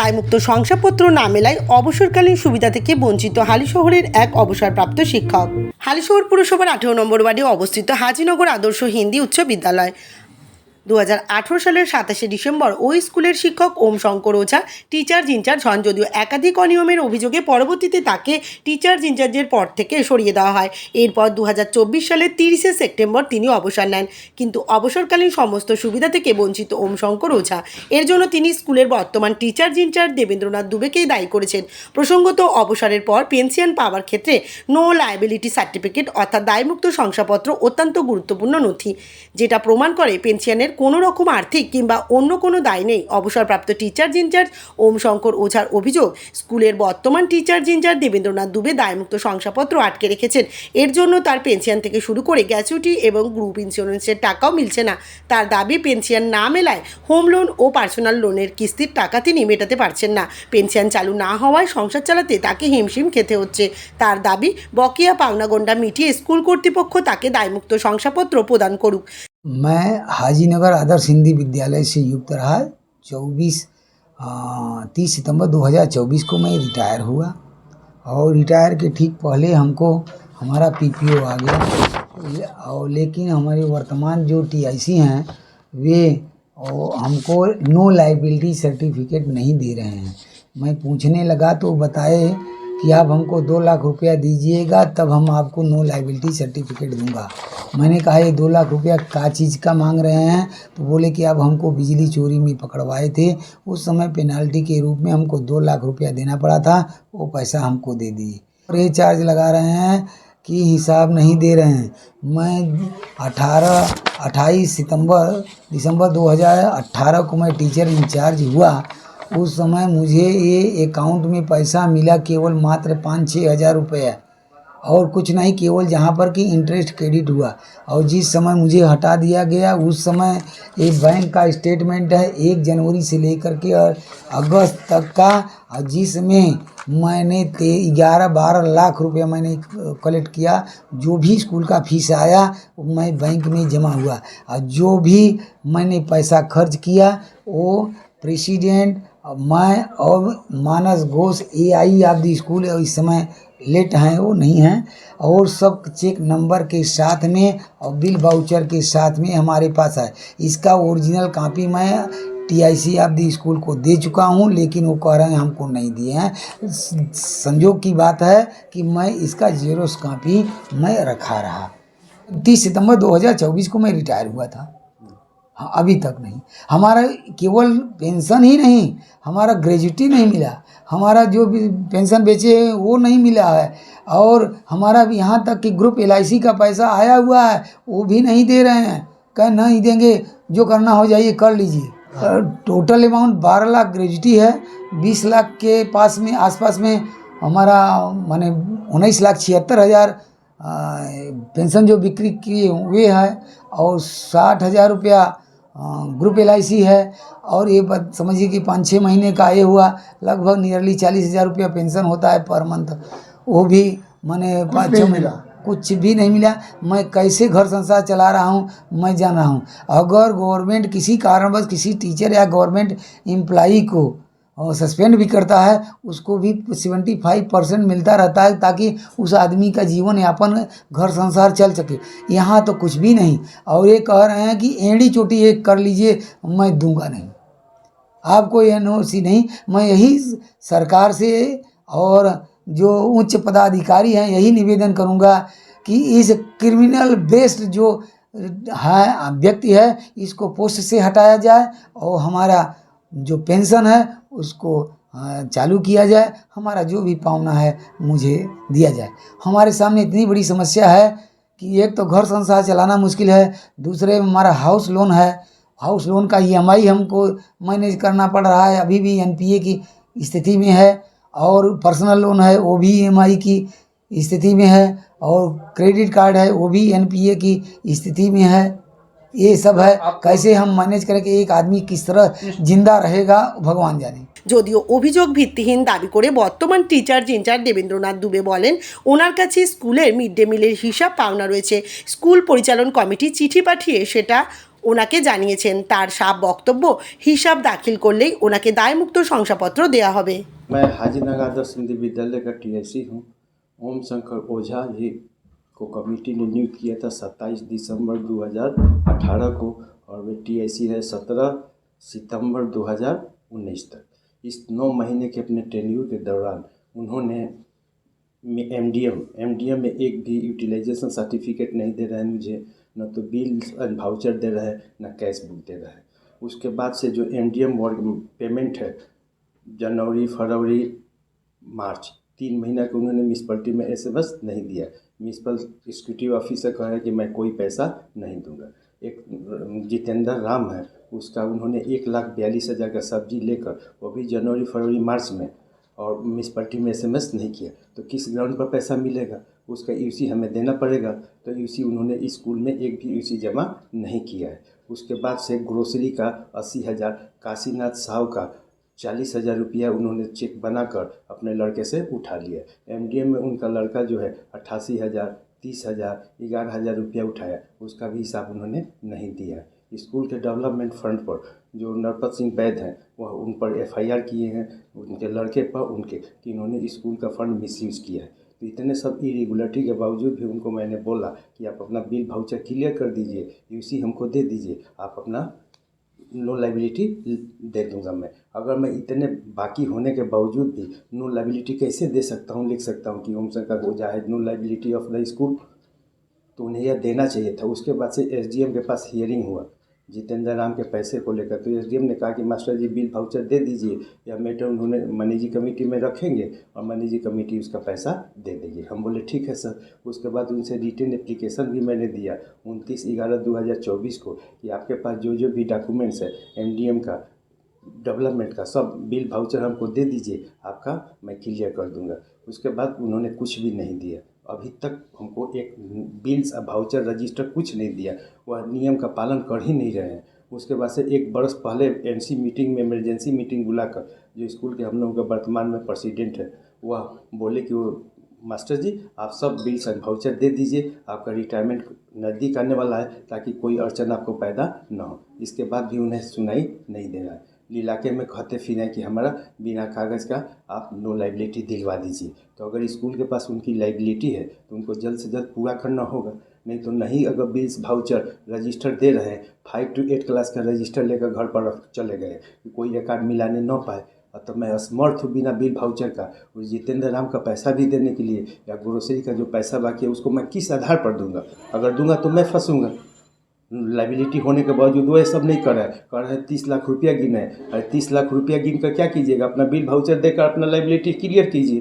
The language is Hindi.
দায়মুক্ত শংসাপত্র না মেলায় অবসরকালীন সুবিধা থেকে বঞ্চিত হালিশহরের এক অবসরপ্রাপ্ত শিক্ষক। হালিশহর পুরসভার 18 নম্বর ওয়ার্ডে অবস্থিত হাজিনগর আদর্শ হিন্দি উচ্চ বিদ্যালয় 2018 সালের 27শে ডিসেম্বর ওই স্কুলের শিক্ষক ওম শঙ্কর ওঝা টিচার্স ইনচার্জ হন। যদিও একাধিক অনিয়মের অভিযোগে পরবর্তীতে তাকে টিচার্স ইনচার্জের পদ থেকে সরিয়ে দেওয়া হয়। এরপর 2024 সালের 30শে সেপ্টেম্বর তিনি অবসর নেন। কিন্তু অবসরকালীন সমস্ত সুবিধা থেকে বঞ্চিত ওম শঙ্কর ওঝা। এর জন্য তিনি স্কুলের বর্তমান টিচার্স ইনচার্জ দেবেন্দ্রনাথ দুবেকেই দায়ী করেছেন। প্রসঙ্গত, অবসরের পর পেনশন পাওয়ার ক্ষেত্রে নো লায়াবিলিটি সার্টিফিকেট অর্থাৎ দায়মুক্ত শংসাপত্র অত্যন্ত গুরুত্বপূর্ণ নথি, যেটা প্রমাণ করে পেনশনের কোনো রকম আর্থিক কিংবা অন্য কোনো দায় নেই। অবসরপ্রাপ্ত টিচার্স ইনচার্জ ওম শঙ্কর ওঝার অভিযোগ, স্কুলের বর্তমান টিচার্স ইনচার্জ দেবেন্দ্রনাথ দুবে দায়মুক্ত শংসাপত্র আটকে রেখেছেন। এর জন্য তার পেনশন থেকে শুরু করে গ্র্যাচুইটি এবং গ্রুপ ইন্স্যুরেন্সের টাকাও মিলছে না। তার দাবি, পেনশন না মেলায় হোম লোন ও পার্সোনাল লোনের কিস্তির টাকা তিনি মেটাতে পারছেন না। পেনশন চালু না হওয়ায় সংসার চালাতে তাকে হিমশিম খেতে হচ্ছে। তার দাবি, বকেয়া পাওনাগন্ডা মিটিয়ে স্কুল কর্তৃপক্ষ তাকে দায়মুক্ত শংসাপত্র প্রদান করুক। मैं हाजीनगर आदर्श हिंदी विद्यालय से युक्त रहा। 30 सितंबर 2024 को मैं रिटायर हुआ और रिटायर के ठीक पहले हमको हमारा पीपीओ आ गया। और लेकिन हमारे वर्तमान जो टीआईसी हैं वे हमको नो लायबिलिटी सर्टिफिकेट नहीं दे रहे हैं। मैं पूछने लगा तो बताए कि आप हमको 2 लाख रुपया दीजिएगा तब हम आपको नो लायबिलिटी सर्टिफिकेट दूंगा। मैंने कहा ये 2 लाख रुपया का चीज़ का मांग रहे हैं? तो बोले कि आप हमको बिजली चोरी में पकड़वाए थे, उस समय पेनाल्टी के रूप में हमको 2 लाख रुपया देना पड़ा था, वो पैसा हमको दे दिए। और ये चार्ज लगा रहे हैं कि हिसाब नहीं दे रहे हैं। मैं 28 दिसंबर 2018 को मैं टीचर इंचार्ज हुआ। उस समय मुझे ये अकाउंट में पैसा मिला केवल मात्र 5-6 हज़ार रुपये और कुछ नहीं, केवल जहाँ पर कि इंटरेस्ट क्रेडिट हुआ। और जिस समय मुझे हटा दिया गया उस समय ये बैंक का स्टेटमेंट है 1 जनवरी से लेकर के अगस्त तक का, जिसमें मैंने 11-12 लाख रुपया मैंने कलेक्ट किया। जो भी स्कूल का फीस आया मैं बैंक में जमा हुआ और जो भी मैंने पैसा खर्च किया वो प्रेसिडेंट मैं और Manas Ghosh AI of the school इस समय लेट हैं, वो नहीं हैं, और सब चेक नंबर के साथ में और बिल वाउचर के साथ में हमारे पास है। इसका ओरिजिनल कॉपी मैं TIC ऑफ द स्कूल को दे चुका हूँ, लेकिन वो कह रहे हैं हमको नहीं दिए हैं। संजोग की बात है कि मैं इसका जेरोक्स कॉपी मैं रखा रहा। 30 सितंबर 2024 को मैं रिटायर हुआ था। हाँ, अभी तक नहीं। हमारा केवल पेंशन ही नहीं, हमारा ग्रेजुटी नहीं मिला, हमारा जो भी पेंशन बेचे वो नहीं मिला है, और हमारा भी यहाँ तक कि ग्रुप LIC का पैसा आया हुआ है वो भी नहीं दे रहे हैं। कह नहीं देंगे, जो करना हो जाइए कर लीजिए। टोटल अमाउंट 12 लाख ग्रेजुटी है, 20 लाख के पास में आसपास में हमारा माने 19,76,000 पेंशन जो बिक्री किए हुए है, और 60,000 रुपया ग्रुप LIC है, और ये समझिए कि 5-6 महीने का ये हुआ, लगभग नियरली 40,000 रुपया पेंशन होता है पर मंथ, वो भी मैंने 5-6 महीना कुछ भी नहीं मिला। मैं कैसे घर संसार चला रहा हूँ मैं जान रहा हूँ। अगर गवर्नमेंट किसी कारणवश किसी टीचर या गवर्नमेंट एम्प्लॉई को सस्पेंड भी करता है, उसको भी 75% मिलता रहता है ताकि उस आदमी का जीवन यापन घर संसार चल सके। यहाँ तो कुछ भी नहीं, और ये कह रहे हैं कि एड़ी चोटी एक कर लीजिए, मैं दूंगा नहीं, आपको NOC नहीं। मैं यही सरकार से और जो उच्च पदाधिकारी हैं यही निवेदन करूँगा कि इस क्रिमिनल बेस्ड जो है व्यक्ति है इसको पोस्ट से हटाया जाए और हमारा जो पेंशन है उसको चालू किया जाए, हमारा जो भी पावना है मुझे दिया जाए। हमारे सामने इतनी बड़ी समस्या है कि एक तो घर संसार चलाना मुश्किल है, दूसरे हमारा हाउस लोन है, हाउस लोन का EMI हमको मैनेज करना पड़ रहा है, अभी भी NPA की स्थिति में है, और पर्सनल लोन है वो भी EMI की स्थिति में है, और क्रेडिट कार्ड है वो भी NPA की स्थिति में है। ये सब है, कैसे हम मैनेज करें कि एक आदमी किस तरह जिंदा रहेगा भगवान जाने। যদিও অভিযোগ ভিত্তিহীন দাবি করে বর্তমান টিচার্স ইনচার্জ দেবেন্দ্রনাথ দুবে বলেন, ওনার কাছে স্কুলের মিড ডে মিলের হিসাব পাওনা রয়েছে। স্কুল পরিচালন কমিটি চিঠি পাঠিয়ে সেটা ওনাকে জানিয়েছেন। তার সাফ বক্তব্য, হিসাব দাখিল করলেই ওনাকে দায়মুক্ত শংসাপত্র দেওয়া হবে। मैं हाजीनगर आदर्श हिंदी विद्यालय का टीएसी हूँ। ओम शंकर ओझा जी को कमेटी ने नियुक्त किया था 27 दिसंबर 2018 को, और वे टीएसी है 17 सितंबर 2019 तक। इस 9 महीने के अपने टेन्यूर के दौरान उन्होंने एमडीएम में एक भी यूटिलाइजेशन सर्टिफिकेट नहीं दे रहे हैं मुझे, न तो बिल एंड वाउचर दे रहे हैं, न कैश बुक दे रहे हैं। उसके बाद से जो एमडीएम वर्क पेमेंट है, जनवरी, फरवरी, मार्च 3 महीना के उन्होंने म्यूनसिपलिटी में एसएमएस नहीं दिया। म्यूनसिपल एग्जीक्यूटिव ऑफिसर कह रहे हैं कि मैं कोई पैसा नहीं दूंगा। एक जितेंद्र राम है, उसका उन्होंने 1,42,000 का सब्जी लेकर, वो भी जनवरी, फरवरी, मार्च में, और म्यूनसिपलिटी में एसएमएस नहीं किया, तो किस ग्राउंड पर पैसा मिलेगा? उसका यूसी हमें देना पड़ेगा। तो यूसी उन्होंने स्कूल में एक भी यूसी जमा नहीं किया है। उसके बाद से ग्रोसरी का 80,000, काशीनाथ साहू का 40,000 रुपया उन्होंने चेक बनाकर अपने लड़के से उठा लिया। एमडीएम में उनका लड़का जो है 88,000, 30,000, 11,000 रुपया उठाया, उसका भी हिसाब उन्होंने नहीं दिया। स्कूल के डेवलपमेंट फंड पर जो नरपत सिंह वैद हैं, वह उन पर एफआईआर किए हैं, उनके लड़के पर, उनके कि इन्होंने स्कूल का फंड मिसयूज़ किया है। तो इतने सब इरेगुलरिटी के बावजूद भी उनको मैंने बोला कि आप अपना बिल वाउचर क्लियर कर दीजिए, यूसी हमको दे दीजिए, आप अपना नो लाइबिलिटी दे दूंगा मैं। अगर मैं इतने बाकी होने के बावजूद भी नो लाइबिलिटी कैसे दे सकता हूँ, लिख सकता हूँ कि ओम शंकर ओझा है no liability of the school, तो उन्हें यह देना चाहिए था। उसके बाद से एसडीएम के पास हियरिंग हुआ जितेंद्र राम के पैसे को लेकर, तो एसडीएम ने कहा कि मास्टर जी बिल वाउचर दे दीजिए, या मैटर उन्होंने मैनेजिंग कमेटी में रखेंगे और मैनेजिंग कमेटी उसका पैसा दे देगी। हम बोले ठीक है सर। उसके बाद उनसे रिटन एप्लीकेशन भी मैंने दिया 29/11/2024 को कि आपके पास जो जो भी डॉक्यूमेंट्स है एमडीएम का, डेवलपमेंट का, सब बिल वाउचर हमको दे दीजिए, आपका मैं क्लियर कर दूंगा। उसके बाद उन्होंने कुछ भी नहीं दिया। अभी तक हमको एक बिल्स वाउचर रजिस्टर कुछ नहीं दिया। वह नियम का पालन कर ही नहीं रहे हैं। उसके बाद से 1 बरस पहले एमसी मीटिंग में, इमरजेंसी मीटिंग बुलाकर, जो स्कूल के हम लोगों का वर्तमान में प्रेसिडेंट है, वह बोले कि वो मास्टर जी आप सब बिल्स एंड वाउचर दे दीजिए, आपका रिटायरमेंट नज़दीक आने वाला है, ताकि कोई अड़चन आपको पैदा ना हो। इसके बाद भी उन्हें सुनाई नहीं दे रहा है। इलाके में कहते फिर कि हमारा बिना कागज़ का आप नो लाइबिलिटी दिलवा दीजिए। तो अगर स्कूल के पास उनकी लाइबिलिटी है तो उनको जल्द से जल्द पूरा करना होगा, नहीं तो नहीं। अगर बिल्स वाउचर रजिस्टर दे रहे हैं, 5 to 8 क्लास का रजिस्टर लेकर घर पर रख चले गए कि कोई रिकॉर्ड मिलाने न पाए, और तो मैं असमर्थ हूँ बिना बिल वाउचर का उस जितेंद्र राम का पैसा भी देने के लिए, या ग्रोसरी का जो पैसा बाकी है उसको मैं किस आधार पर दूंगा? अगर दूंगा तो मैं फंसूंगा। लाइबिलिटी होने के बावजूद वो ये सब नहीं कर रहा है। कह रहे हैं 30 लाख रुपया गिना है। अरे 30 लाख रुपया गिन कर क्या कीजिएगा? अपना बिल वाउचर देकर अपना लाइबिलिटी क्लियर कीजिए।